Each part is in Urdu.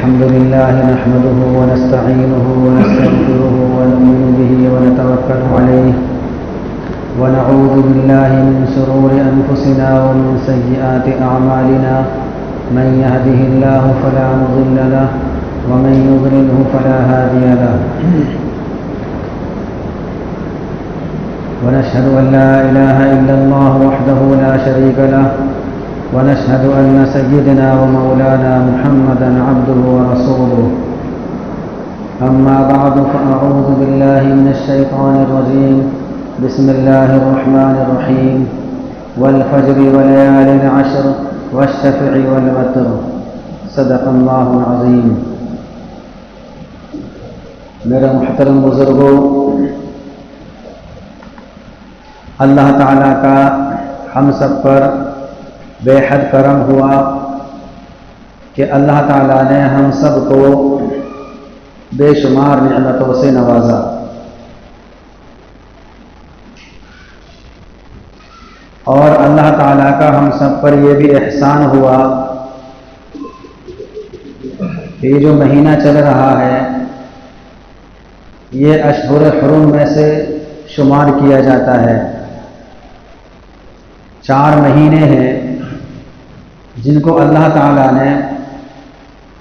الحمد لله نحمده ونستعينه ونستغفره ونؤمن به ونتوكل عليه ونعوذ بالله من شرور أنفسنا ومن سيئات أعمالنا من يهده الله فلا مضل له ومن يضلله فلا هادي له ونشهد أن لا إله إلا الله وحده لا شريك له ونشهد أن سيدنا ومولانا محمدا عبده ورسوله أما بعد فأعوذ بالله من الشيطان الرجيم بسم الله الرحمن الرحيم والفجر وليال عشر والشفع والوتر صدق الله العظيم. میرے محترم بزرگوں، اللہ تعالیٰ کا ہم سب پر بے حد کرم ہوا کہ اللہ تعالیٰ نے ہم سب کو بے شمار نعمتوں سے نوازا، اور اللہ تعالیٰ کا ہم سب پر یہ بھی احسان ہوا کہ یہ جو مہینہ چل رہا ہے یہ اشہر حرم میں سے شمار کیا جاتا ہے. 4 مہینے ہیں جن کو اللہ تعالیٰ نے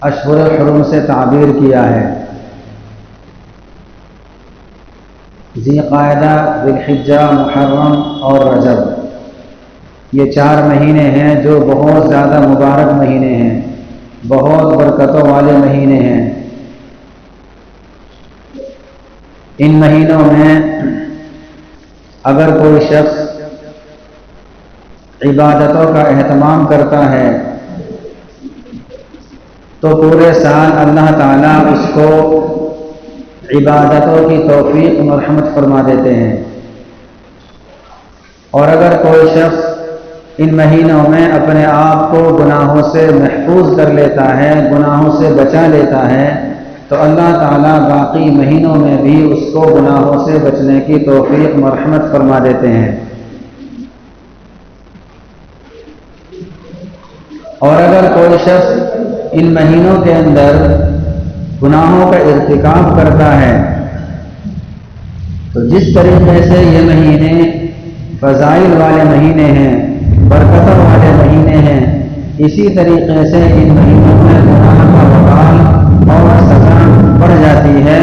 اشہر حرم سے تعبیر کیا ہے. ذی قعدہ، ذی الحجہ، محرم اور رجب، یہ 4 مہینے ہیں جو بہت زیادہ مبارک مہینے ہیں، بہت برکتوں والے مہینے ہیں. ان مہینوں میں اگر کوئی شخص عبادتوں کا اہتمام کرتا ہے تو پورے سال اللہ تعالیٰ اس کو عبادتوں کی توفیق مرحمت فرما دیتے ہیں. اور اگر کوئی شخص ان مہینوں میں اپنے آپ کو گناہوں سے محفوظ کر لیتا ہے، گناہوں سے بچا لیتا ہے، تو اللہ تعالیٰ باقی مہینوں میں بھی اس کو گناہوں سے بچنے کی توفیق مرحمت فرما دیتے ہیں. اور اگر کوئی شخص ان مہینوں کے اندر گناہوں کا ارتکاب کرتا ہے تو جس طریقے سے یہ مہینے فضائل والے مہینے ہیں، برکتوں والے مہینے ہیں، اسی طریقے سے ان مہینوں میں گناہ کا وبال اور سزا بڑھ جاتی ہے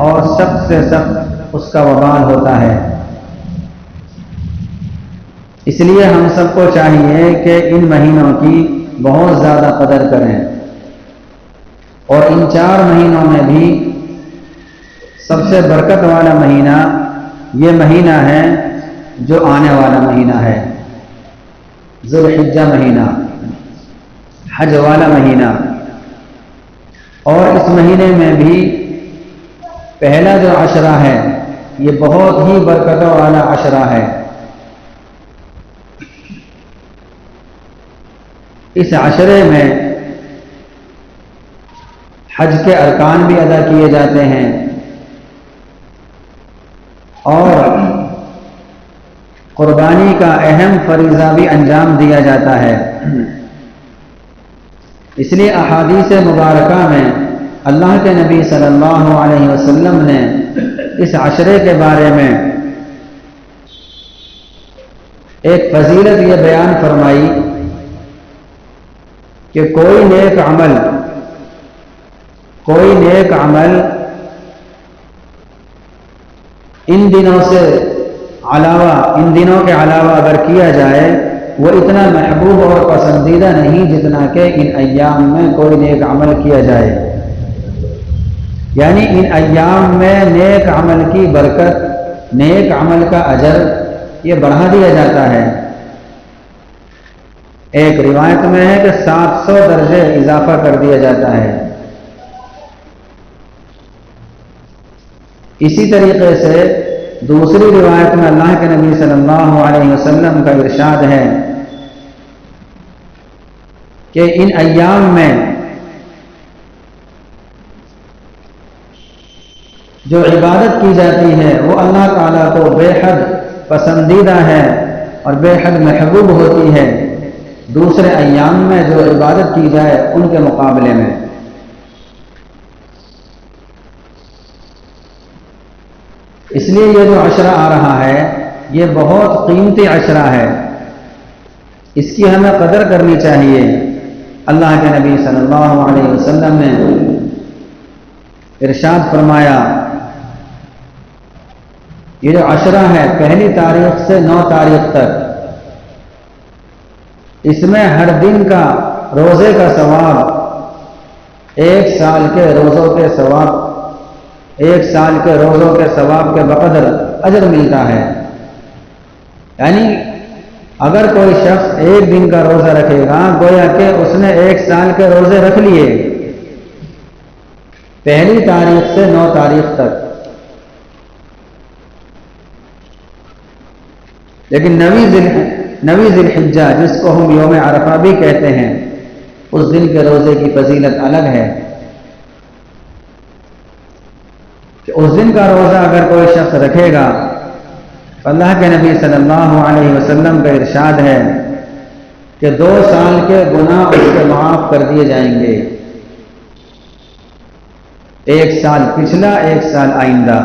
اور سخت سے سخت اس کا وبال ہوتا ہے. اس لیے ہم سب کو چاہیے کہ ان مہینوں کی بہت زیادہ قدر کریں. اور ان 4 مہینوں میں بھی سب سے برکت والا مہینہ یہ مہینہ ہے جو آنے والا مہینہ ہے، ذی الحجہ مہینہ، حج والا مہینہ. اور اس مہینے میں بھی پہلا جو عشرہ ہے یہ بہت ہی برکتوں والا عشرہ ہے. اس عشرے میں حج کے ارکان بھی ادا کیے جاتے ہیں اور قربانی کا اہم فریضہ بھی انجام دیا جاتا ہے. اس لیے احادیث مبارکہ میں اللہ کے نبی صلی اللہ علیہ وسلم نے اس عشرے کے بارے میں ایک فضیلت یہ بیان فرمائی کہ کوئی نیک عمل ان دنوں کے علاوہ اگر کیا جائے وہ اتنا محبوب اور پسندیدہ نہیں جتنا کہ ان ایام میں کوئی نیک عمل کیا جائے. یعنی ان ایام میں نیک عمل کی برکت، نیک عمل کا اجر یہ بڑھا دیا جاتا ہے. ایک روایت میں ہے کہ 700 درجے اضافہ کر دیا جاتا ہے. اسی طریقے سے دوسری روایت میں اللہ کے نبی صلی اللہ علیہ وسلم کا ارشاد ہے کہ ان ایام میں جو عبادت کی جاتی ہے وہ اللہ تعالیٰ کو بے حد پسندیدہ ہے اور بے حد محبوب ہوتی ہے دوسرے ایام میں جو عبادت کی جائے ان کے مقابلے میں. اس لیے یہ جو عشرہ آ رہا ہے یہ بہت قیمتی عشرہ ہے، اس کی ہمیں قدر کرنی چاہیے۔ اللہ کے نبی صلی اللہ علیہ وسلم نے ارشاد فرمایا، یہ جو عشرہ ہے پہلی تاریخ سے 9 تاریخ تک، اس میں ہر دن کا روزے کا ثواب 1 سال کے روزوں کے ثواب 1 سال کے روزوں کے ثواب کے بقدر اجر ملتا ہے۔ یعنی اگر کوئی شخص 1 دن کا روزہ رکھے گا گویا کہ اس نے 1 سال کے روزے رکھ لیے، پہلی تاریخ سے 9 تاریخ تک۔ لیکن نویں ذی الحجہ جس کو ہم یوم عرفہ بھی کہتے ہیں، اس دن کے روزے کی فضیلت الگ ہے کہ اس دن کا روزہ اگر کوئی شخص رکھے گا، اللہ کے نبی صلی اللہ علیہ وسلم کا ارشاد ہے کہ 2 سال کے گناہ اس کے معاف کر دیے جائیں گے، 1 سال پچھلا 1 سال آئندہ۔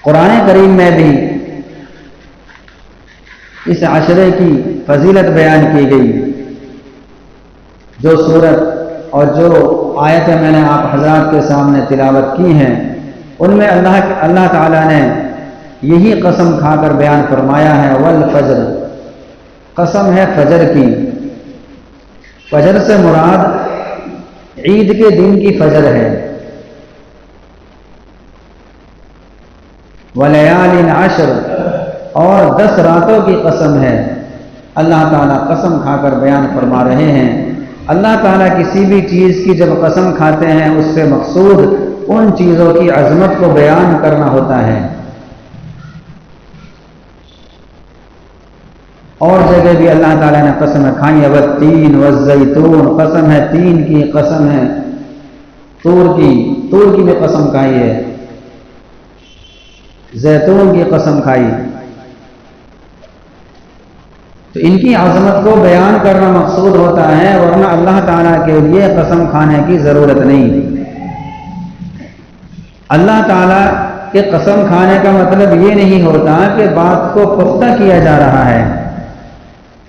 قرآن کریم میں بھی اس عشرے کی فضیلت بیان کی گئی۔ جو صورت اور جو آیتیں میں نے آپ حضرات کے سامنے تلاوت کی ہیں، ان میں اللہ تعالیٰ نے یہی قسم کھا کر بیان فرمایا ہے، والفجر، قسم ہے فجر کی۔ فجر سے مراد عید کے دن کی فجر ہے۔ ولیال عشر، اور 10 راتوں کی قسم ہے۔ اللہ تعالیٰ قسم کھا کر بیان فرما رہے ہیں۔ اللہ تعالیٰ کسی بھی چیز کی جب قسم کھاتے ہیں اس سے مقصود ان چیزوں کی عظمت کو بیان کرنا ہوتا ہے۔ اور جگہ بھی اللہ تعالیٰ نے قسم کھائی ہے، والتین والزیتون، قسم ہے تین کی، قسم ہے طور کی بھی قسم کھائی ہے، زیتون کی قسم کھائی۔ تو ان کی عظمت کو بیان کرنا مقصود ہوتا ہے، ورنہ اللہ تعالیٰ کے لیے قسم کھانے کی ضرورت نہیں۔ اللہ تعالیٰ کے قسم کھانے کا مطلب یہ نہیں ہوتا کہ بات کو پختہ کیا جا رہا ہے۔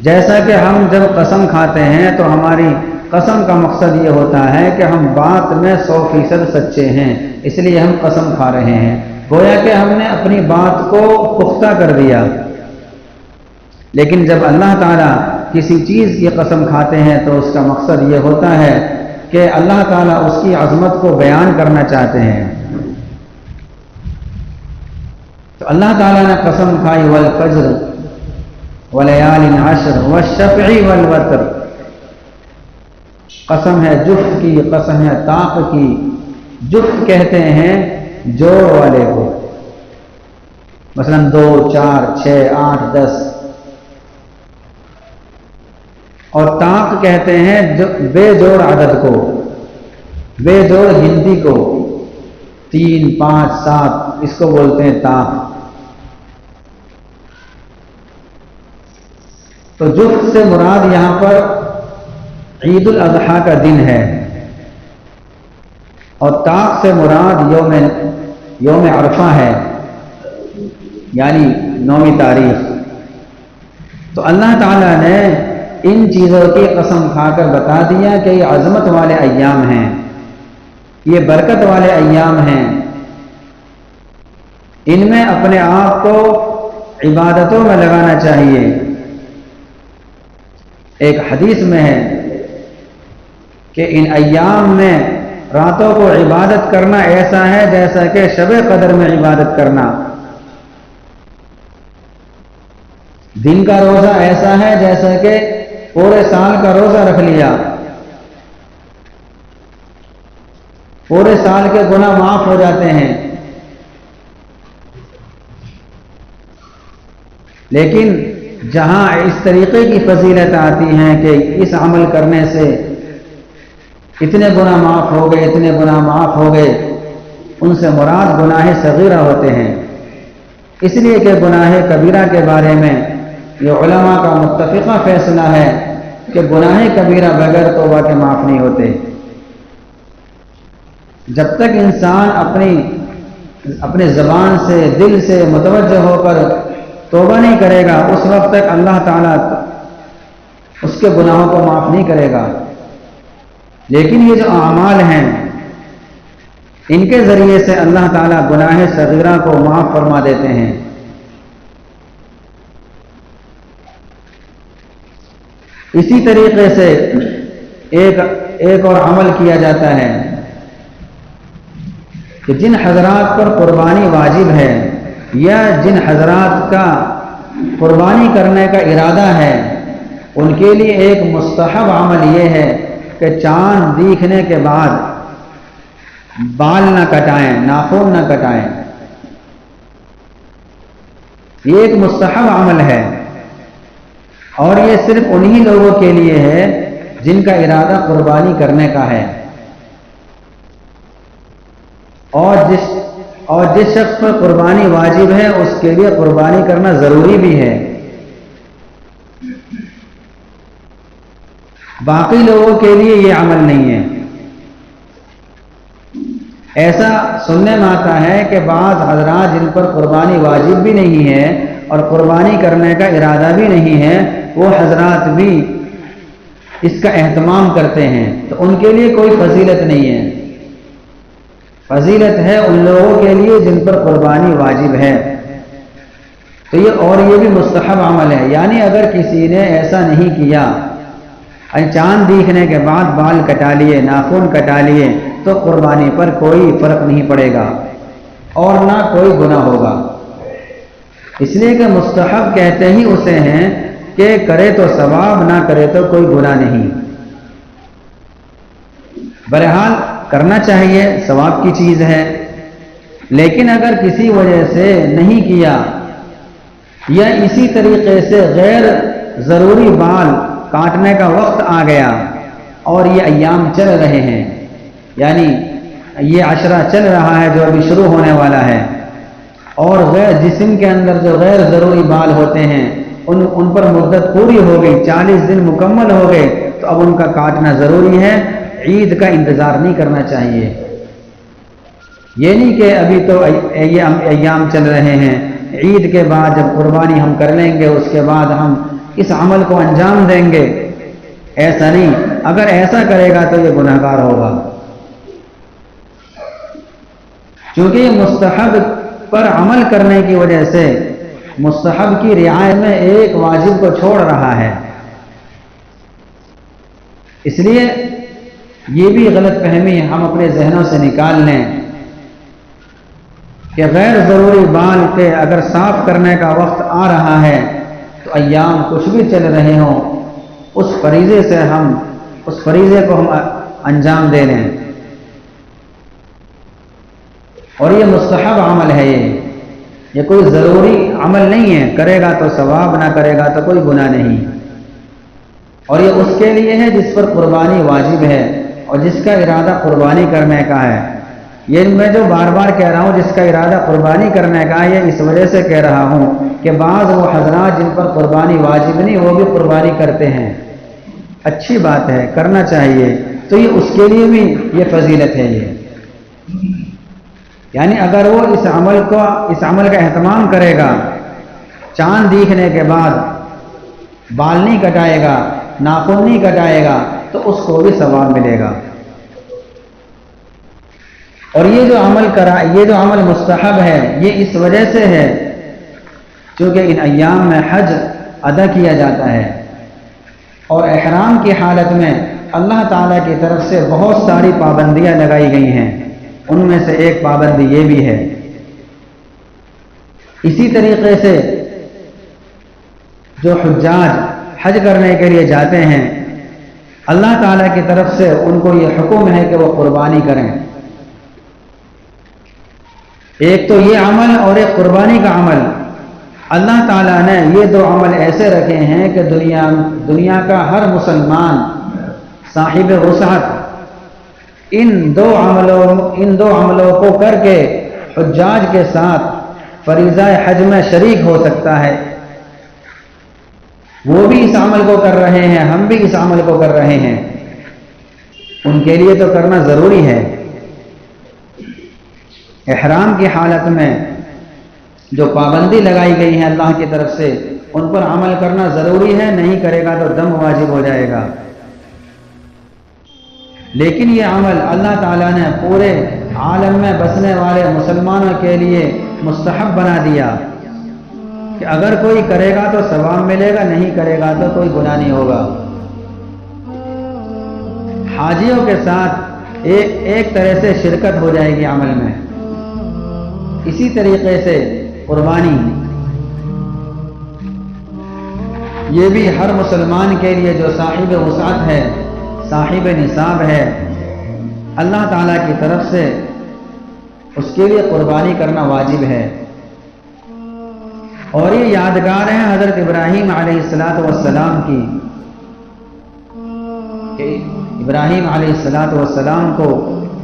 جیسا کہ ہم جب قسم کھاتے ہیں تو ہماری قسم کا مقصد یہ ہوتا ہے کہ ہم بات میں 100% سچے ہیں، اس لیے ہم قسم کھا رہے ہیں، گویا کہ ہم نے اپنی بات کو پختہ کر دیا۔ لیکن جب اللہ تعالیٰ کسی چیز کی قسم کھاتے ہیں تو اس کا مقصد یہ ہوتا ہے کہ اللہ تعالیٰ اس کی عظمت کو بیان کرنا چاہتے ہیں۔ تو اللہ تعالیٰ نے قسم کھائی، والفجر ولیال عشر والشفع والوتر، قسم ہے جفت کی، قسم ہے طاق کی۔ جفت کہتے ہیں جوڑ والے کو، مثلا 2 4 6 8 10، اور طاق کہتے ہیں بے جوڑ عدد کو، بے جوڑ گنتی کو، 3 5 7، اس کو بولتے ہیں طاق۔ تو جفت سے مراد یہاں پر عید الاضحیٰ کا دن ہے، اور طاق سے مراد یوم عرفہ ہے، یعنی 9ویں تاریخ۔ تو اللہ تعالیٰ نے ان چیزوں کی قسم کھا کر بتا دیا کہ یہ عظمت والے ایام ہیں، یہ برکت والے ایام ہیں، ان میں اپنے آپ کو عبادتوں میں لگانا چاہیے۔ ایک حدیث میں ہے کہ ان ایام میں راتوں کو عبادت کرنا ایسا ہے جیسا کہ شب قدر میں عبادت کرنا، دن کا روزہ ایسا ہے جیسا کہ پورے سال کا روزہ رکھ لیا، پورے سال کے گناہ معاف ہو جاتے ہیں۔ لیکن جہاں اس طریقے کی فضیلت آتی ہے کہ اس عمل کرنے سے اتنے گناہ معاف ہو گئے، اتنے گناہ معاف ہو گئے، ان سے مراد گناہ صغیرہ ہوتے ہیں، اس لیے کہ گناہ کبیرہ کے بارے میں یہ علماء کا متفقہ فیصلہ ہے کہ گناہ کبیرہ بغیر توبہ کے معاف نہیں ہوتے۔ جب تک انسان اپنی اپنے زبان سے دل سے متوجہ ہو کر توبہ نہیں کرے گا، اس وقت تک اللہ تعالیٰ اس کے گناہوں کو معاف نہیں کرے گا۔ لیکن یہ جو اعمال ہیں ان کے ذریعے سے اللہ تعالیٰ گناہ صغیرہ کو معاف فرما دیتے ہیں۔ اسی طریقے سے ایک اور عمل کیا جاتا ہے کہ جن حضرات پر قربانی واجب ہے یا جن حضرات کا قربانی کرنے کا ارادہ ہے، ان کے لیے ایک مستحب عمل یہ ہے کہ چاند دیکھنے کے بعد بال نہ کٹائیں، ناخن نہ کٹائیں۔ یہ ایک مستحب عمل ہے، اور یہ صرف انہی لوگوں کے لیے ہے جن کا ارادہ قربانی کرنے کا ہے، اور جس شخص پر قربانی واجب ہے اس کے لیے قربانی کرنا ضروری بھی ہے۔ باقی لوگوں کے لیے یہ عمل نہیں ہے۔ ایسا سننے میں آتا ہے کہ بعض حضرات جن پر قربانی واجب بھی نہیں ہے اور قربانی کرنے کا ارادہ بھی نہیں ہے، وہ حضرات بھی اس کا اہتمام کرتے ہیں، تو ان کے لیے کوئی فضیلت نہیں ہے۔ فضیلت ہے ان لوگوں کے لیے جن پر قربانی واجب ہے۔ تو یہ بھی مستحب عمل ہے، یعنی اگر کسی نے ایسا نہیں کیا، چاند دیکھنے کے بعد بال کٹا لیے، ناخن کٹا لیے، تو قربانی پر کوئی فرق نہیں پڑے گا اور نہ کوئی گناہ ہوگا۔ اس لیے کہ مستحب کہتے ہی اسے ہیں کہ کرے تو ثواب، نہ کرے تو کوئی گناہ نہیں۔ بہرحال کرنا چاہیے، ثواب کی چیز ہے، لیکن اگر کسی وجہ سے نہیں کیا یا اسی طریقے سے غیر ضروری بال کاٹنے کا وقت آ گیا اور یہ ایام چل رہے ہیں، یعنی یہ عشرہ چل رہا ہے جو ابھی شروع ہونے والا ہے، اور جسم کے اندر جو غیر ضروری بال ہوتے ہیں ان پر مدت پوری ہو گئی، 40 دن مکمل ہو گئے، تو اب ان کا کاٹنا ضروری ہے۔ عید کا انتظار نہیں کرنا چاہیے۔ یہ نہیں کہ ابھی تو یہ ایام چل رہے ہیں، عید کے بعد جب قربانی ہم کر لیں گے اس کے بعد ہم اس عمل کو انجام دیں گے، ایسا نہیں۔ اگر ایسا کرے گا تو یہ گناہگار ہوگا، چونکہ یہ مستحب پر عمل کرنے کی وجہ سے مستحب کی رعایت میں ایک واجب کو چھوڑ رہا ہے۔ اس لیے یہ بھی غلط فہمی ہم اپنے ذہنوں سے نکال لیں کہ غیر ضروری بال کے اگر صاف کرنے کا وقت آ رہا ہے تو ایام کچھ بھی چل رہے ہوں، اس فریضے کو ہم انجام دے لیں، اور یہ مستحب عمل ہے۔ یہ کوئی ضروری عمل نہیں ہے، کرے گا تو ثواب، نہ کرے گا تو کوئی گناہ نہیں، اور یہ اس کے لیے ہے جس پر قربانی واجب ہے اور جس کا ارادہ قربانی کرنے کا ہے۔ یہ میں جو بار بار کہہ رہا ہوں جس کا ارادہ قربانی کرنے کا ہے، یہ اس وجہ سے کہہ رہا ہوں کہ بعض وہ حضرات جن پر قربانی واجب نہیں وہ بھی قربانی کرتے ہیں، اچھی بات ہے، کرنا چاہیے، تو یہ اس کے لیے بھی یہ فضیلت ہے۔ یعنی اگر وہ اس عمل کا اہتمام کرے گا، چاند دیکھنے کے بعد بال نہیں کٹائے گا، ناخن نہیں کٹائے گا، تو اس کو بھی ثواب ملے گا۔ اور یہ جو عمل مستحب ہے، یہ اس وجہ سے ہے چونکہ ان ایام میں حج ادا کیا جاتا ہے، اور احرام کی حالت میں اللہ تعالیٰ کی طرف سے بہت ساری پابندیاں لگائی گئی ہیں، ان میں سے ایک پابندی یہ بھی ہے۔ اسی طریقے سے جو حجاج حج کرنے کے لیے جاتے ہیں، اللہ تعالیٰ کی طرف سے ان کو یہ حکم ہے کہ وہ قربانی کریں۔ ایک تو یہ عمل اور ایک قربانی کا عمل، اللہ تعالیٰ نے یہ دو عمل ایسے رکھے ہیں کہ دنیا کا ہر مسلمان صاحب وسعت ان دو عملوں کو کر کے حجاج کے ساتھ فریضہ حج میں شریک ہو سکتا ہے۔ وہ بھی اس عمل کو کر رہے ہیں، ہم بھی اس عمل کو کر رہے ہیں، ان کے لیے تو کرنا ضروری ہے۔ احرام کی حالت میں جو پابندی لگائی گئی ہے اللہ کی طرف سے ان پر عمل کرنا ضروری ہے، نہیں کرے گا تو دم واجب ہو جائے گا۔ لیکن یہ عمل اللہ تعالیٰ نے پورے عالم میں بسنے والے مسلمانوں کے لیے مستحب بنا دیا کہ اگر کوئی کرے گا تو ثواب ملے گا، نہیں کرے گا تو کوئی گناہ نہیں ہوگا۔ حاجیوں کے ساتھ ایک طرح سے شرکت ہو جائے گی عمل میں۔ اسی طریقے سے قربانی یہ بھی ہر مسلمان کے لیے جو صاحب وسعت ہے، صاحب نصاب ہے، اللہ تعالیٰ کی طرف سے اس کے لیے قربانی کرنا واجب ہے۔ اور یہ یادگار ہے حضرت ابراہیم علیہ السلام کی کہ ابراہیم علیہ السلام کو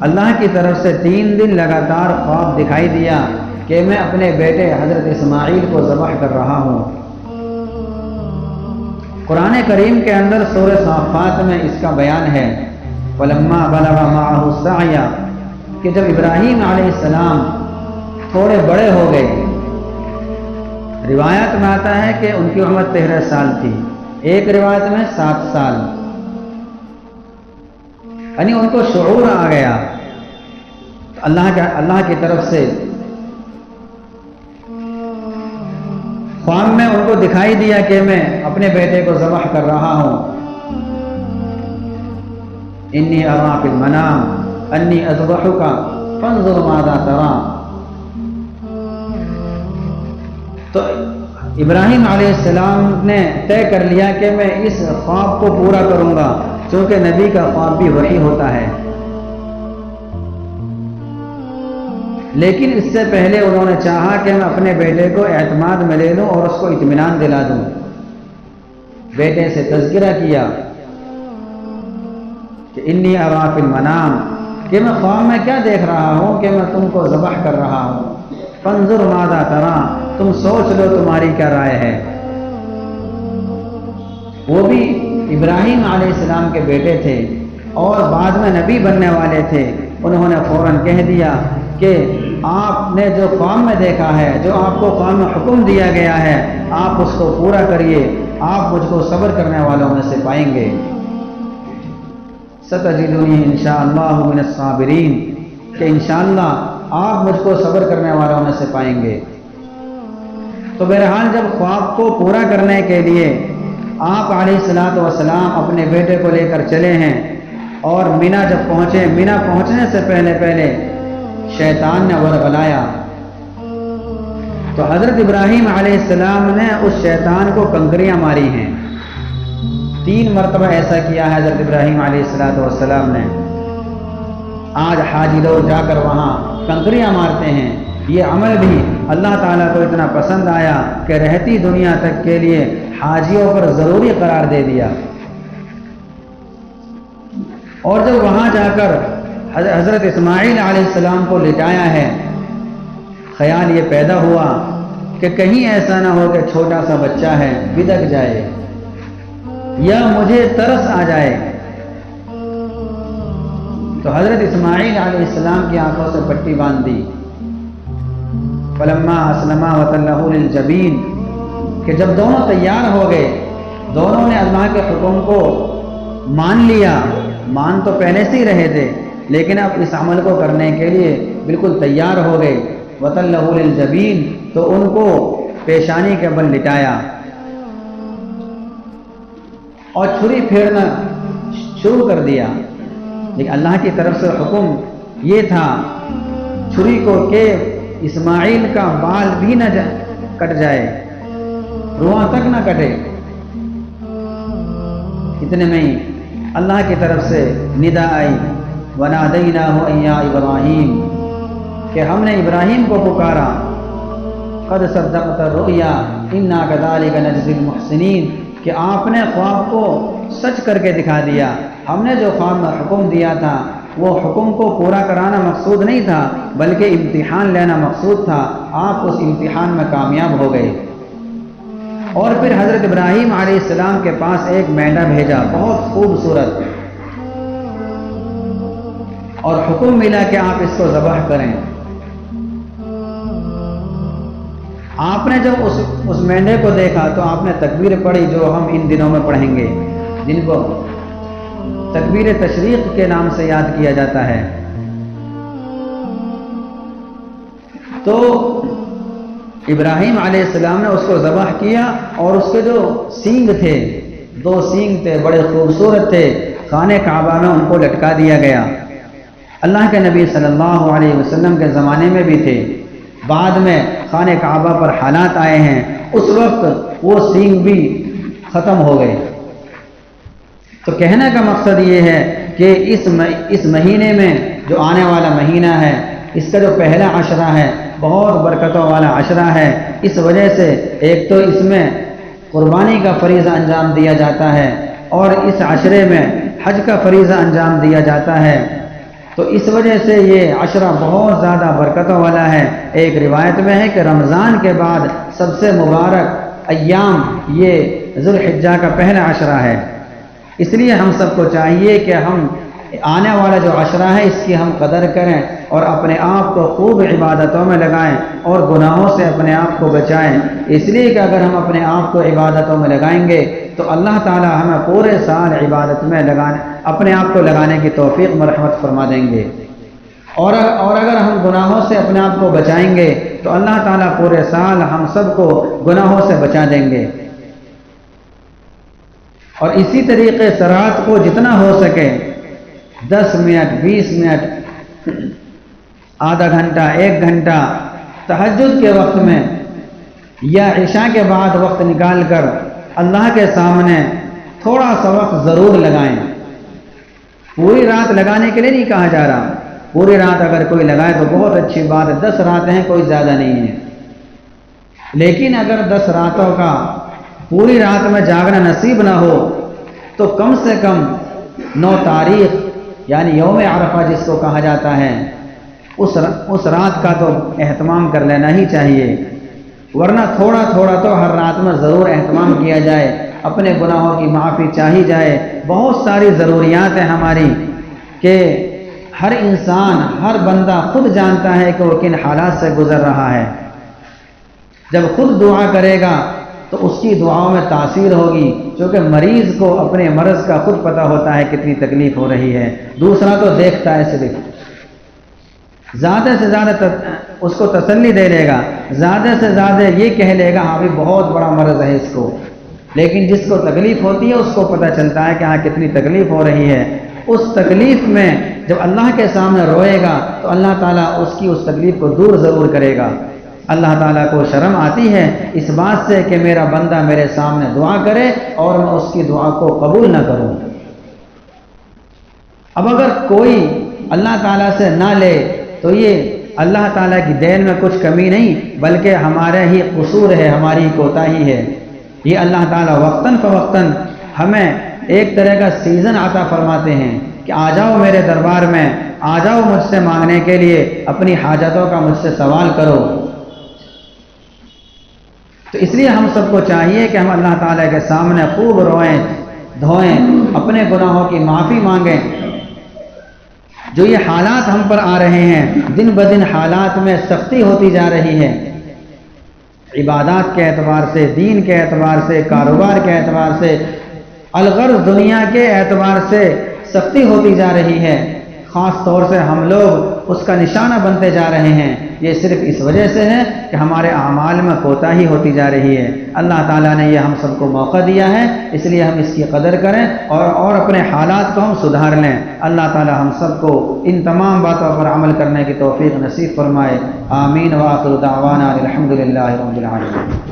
اللہ کی طرف سے 3 دن لگاتار خواب دکھائی دیا کہ میں اپنے بیٹے حضرت اسماعیل کو ذبح کر رہا ہوں۔ قرآن کریم کے اندر سورہ صافات میں اس کا بیان ہے، فَلَمَّا بَلَغَ مَعَهُ السَّعْيَ، کہ جب ابراہیم علیہ السلام تھوڑے بڑے ہو گئے، روایت میں آتا ہے کہ ان کی عمر 13 سال تھی، ایک روایت میں 7 سال، یعنی ان کو شعور آ گیا۔ اللہ کی طرف سے خواب میں ان کو دکھائی دیا کہ میں اپنے بیٹے کو ذبح کر رہا ہوں۔ انی ارا فی المنام انی اذبحک فانظر ماذا ترى۔ تو ابراہیم علیہ السلام نے طے کر لیا کہ میں اس خواب کو پورا کروں گا، چونکہ نبی کا خواب بھی وحی ہوتا ہے۔ لیکن اس سے پہلے انہوں نے چاہا کہ میں اپنے بیٹے کو اعتماد میں لے لوں اور اس کو اطمینان دلا دوں۔ بیٹے سے تذکرہ کیا کہ انی ارا فی المنام، کہ میں خواب میں کیا دیکھ رہا ہوں کہ میں تم کو ذبح کر رہا ہوں۔ فانظر ماذا ترى، تم سوچ لو تمہاری کیا رائے ہے۔ وہ بھی ابراہیم علیہ السلام کے بیٹے تھے اور بعد میں نبی بننے والے تھے۔ انہوں نے فوراً کہہ دیا کہ آپ نے جو خواب میں دیکھا ہے، جو آپ کو خواب میں حکم دیا گیا ہے، آپ اس کو پورا کریے، آپ مجھ کو صبر کرنے والوں میں سے پائیں گے۔ ستجدونی انشاءاللہ من الصابرین، کہ انشاءاللہ آپ مجھ کو صبر کرنے والوں میں سے پائیں گے۔ تو بہرحال جب خواب کو پورا کرنے کے لیے آپ علیہ السلام اپنے بیٹے کو لے کر چلے ہیں اور مینا جب پہنچے، مینا پہنچنے سے پہلے شیطان نے ورغلایا، تو حضرت ابراہیم علیہ السلام نے اس شیطان کو کنکریاں ماری ہیں۔ 3 مرتبہ ایسا کیا ہے حضرت ابراہیم علیہ السلام نے۔ آج حاجی لوگ جا کر وہاں کنکریاں مارتے ہیں۔ یہ عمل بھی اللہ تعالیٰ کو اتنا پسند آیا کہ رہتی دنیا تک کے لیے حاجیوں پر ضروری قرار دے دیا۔ اور جب وہاں جا کر حضرت اسماعیل علیہ السلام کو لٹایا ہے، خیال یہ پیدا ہوا کہ کہیں ایسا نہ ہو کہ چھوٹا سا بچہ ہے بدک جائے یا مجھے ترس آ جائے۔ تو حضرت اسماعیل علیہ السلام کی آنکھوں سے پٹی باندھ دی۔ فلما اسلما وتلہ للجبین، کہ جب دونوں تیار ہو گئے، دونوں نے اللہ کے حکم کو مان لیا، مان تو پہلے سے ہی رہے تھے لیکن اب اس عمل کو کرنے کے لیے بالکل تیار ہو گئے۔ وتلہ للجبین، تو ان کو پیشانی کے بل لٹایا اور چھری پھیرنا شروع کر دیا۔ لیکن اللہ کی طرف سے حکم یہ تھا چھری کو کہ اسماعیل کا بال بھی نہ کٹ جائے، رواں تک نہ کٹے۔ اتنے میں ہی اللہ کی طرف سے ندا آئی، وَنَادَيْنَاهُ أَن يَا إِبْرَاهِيمُ، کہ ہم نے ابراہیم کو پکارا، قَدْ صَدَّقْتَ الرُّؤْيَا إِنَّا كَذَلِكَ نَجْزِي الْمُحْسِنِينَ، کہ آپ نے خواب کو سچ کر کے دکھا دیا۔ ہم نے جو خواب میں حکم دیا تھا وہ حکم کو پورا کرانا مقصود نہیں تھا بلکہ امتحان لینا مقصود تھا۔ آپ اس امتحان میں کامیاب ہو گئے۔ اور پھر حضرت ابراہیم علیہ السلام کے پاس ایک مینڈا بھیجا، بہت خوبصورت، اور حکم ملا کہ آپ اس کو ذبح کریں۔ آپ نے جب اس مینڈے کو دیکھا تو آپ نے تکبیر پڑھی جو ہم ان دنوں میں پڑھیں گے، جن کو تکبیر تشریق کے نام سے یاد کیا جاتا ہے۔ تو ابراہیم علیہ السلام نے اس کو ذبح کیا اور اس کے جو سینگ تھے، 2 سینگ تھے، بڑے خوبصورت تھے، خانہ کعبہ میں ان کو لٹکا دیا گیا۔ اللہ کے نبی صلی اللہ علیہ وسلم کے زمانے میں بھی تھے، بعد میں خانہ کعبہ پر حالات آئے ہیں، اس وقت وہ سینگ بھی ختم ہو گئے۔ تو کہنے کا مقصد یہ ہے کہ اس مہینے میں جو آنے والا مہینہ ہے، اس کا جو پہلا عشرہ ہے بہت برکتوں والا عشرہ ہے۔ اس وجہ سے ایک تو اس میں قربانی کا فریضہ انجام دیا جاتا ہے اور اس عشرے میں حج کا فریضہ انجام دیا جاتا ہے، تو اس وجہ سے یہ عشرہ بہت زیادہ برکتوں والا ہے۔ ایک روایت میں ہے کہ رمضان کے بعد سب سے مبارک ایام یہ ذوالحجہ کا پہلا عشرہ ہے۔ اس لیے ہم سب کو چاہیے کہ ہم آنے والا جو عشرہ ہے اس کی ہم قدر کریں اور اپنے آپ کو خوب عبادتوں میں لگائیں اور گناہوں سے اپنے آپ کو بچائیں، اس لیے کہ اگر ہم اپنے آپ کو عبادتوں میں لگائیں گے تو اللہ تعالی ہمیں پورے سال عبادت میں اپنے آپ کو لگانے کی توفیق مرحمت فرما دیں گے، اور اگر ہم گناہوں سے اپنے آپ کو بچائیں گے تو اللہ تعالیٰ پورے سال ہم سب کو گناہوں سے بچا دیں گے۔ اور اسی طریقے سے رات کو جتنا ہو سکے 10 منٹ 20 منٹ آدھا گھنٹہ 1 گھنٹہ تہجد کے وقت میں یا عشاء کے بعد وقت نکال کر اللہ کے سامنے تھوڑا سا وقت ضرور لگائیں۔ پوری رات لگانے کے لیے نہیں کہا جا رہا، پوری رات اگر کوئی لگائے تو بہت اچھی بات ہے، 10 راتیں ہیں کوئی زیادہ نہیں ہے، لیکن اگر 10 راتوں کا پوری رات میں جاگنا نصیب نہ ہو تو کم سے کم 9 تاریخ یعنی یوم عرفہ جس کو کہا جاتا ہے اس رات کا تو اہتمام کر لینا ہی چاہیے، ورنہ تھوڑا تھوڑا تو ہر رات میں ضرور اہتمام کیا جائے، اپنے گناہوں کی معافی چاہی جائے۔ بہت ساری ضروریات ہیں ہماری کہ ہر انسان ہر بندہ خود جانتا ہے کہ وہ کن حالات سے گزر رہا ہے، جب خود دعا کرے گا تو اس کی دعاؤں میں تاثیر ہوگی، کیونکہ مریض کو اپنے مرض کا خود پتہ ہوتا ہے کتنی تکلیف ہو رہی ہے، دوسرا تو دیکھتا ہے صرف، زیادہ سے زیادہ اس کو تسلی دے لے گا، زیادہ سے زیادہ یہ کہہ لے گا ہاں بھی بہت بڑا مرض ہے اس کو، لیکن جس کو تکلیف ہوتی ہے اس کو پتہ چلتا ہے کہ ہاں کتنی تکلیف ہو رہی ہے۔ اس تکلیف میں جب اللہ کے سامنے روئے گا تو اللہ تعالیٰ اس تکلیف کو دور ضرور کرے گا۔ اللہ تعالیٰ کو شرم آتی ہے اس بات سے کہ میرا بندہ میرے سامنے دعا کرے اور میں اس کی دعا کو قبول نہ کروں۔ اب اگر کوئی اللہ تعالیٰ سے نہ لے تو یہ اللہ تعالیٰ کی دین میں کچھ کمی نہیں بلکہ ہمارا ہی قصور ہے، ہماری کوتاہی ہے۔ یہ اللہ تعالیٰ وقتاً فوقتاً ہمیں ایک طرح کا سیزن عطا فرماتے ہیں کہ آ جاؤ میرے دربار میں، آ جاؤ مجھ سے مانگنے کے لیے، اپنی حاجتوں کا مجھ سے سوال کرو۔ تو اس لیے ہم سب کو چاہیے کہ ہم اللہ تعالیٰ کے سامنے خوب روئیں دھوئیں، اپنے گناہوں کی معافی مانگیں۔ جو یہ حالات ہم پر آ رہے ہیں، دن بدن حالات میں سختی ہوتی جا رہی ہے، عبادات کے اعتبار سے، دین کے اعتبار سے، کاروبار کے اعتبار سے، الغرض دنیا کے اعتبار سے سختی ہوتی جا رہی ہے، خاص طور سے ہم لوگ اس کا نشانہ بنتے جا رہے ہیں۔ یہ صرف اس وجہ سے ہے کہ ہمارے اعمال میں کوتاہی ہوتی جا رہی ہے۔ اللہ تعالیٰ نے یہ ہم سب کو موقع دیا ہے، اس لیے ہم اس کی قدر کریں اور اپنے حالات کو ہم سدھار لیں۔ اللہ تعالیٰ ہم سب کو ان تمام باتوں پر عمل کرنے کی توفیق نصیب فرمائے۔ آمین۔ وآخر دعوانا الحمد للہ رب العالمین۔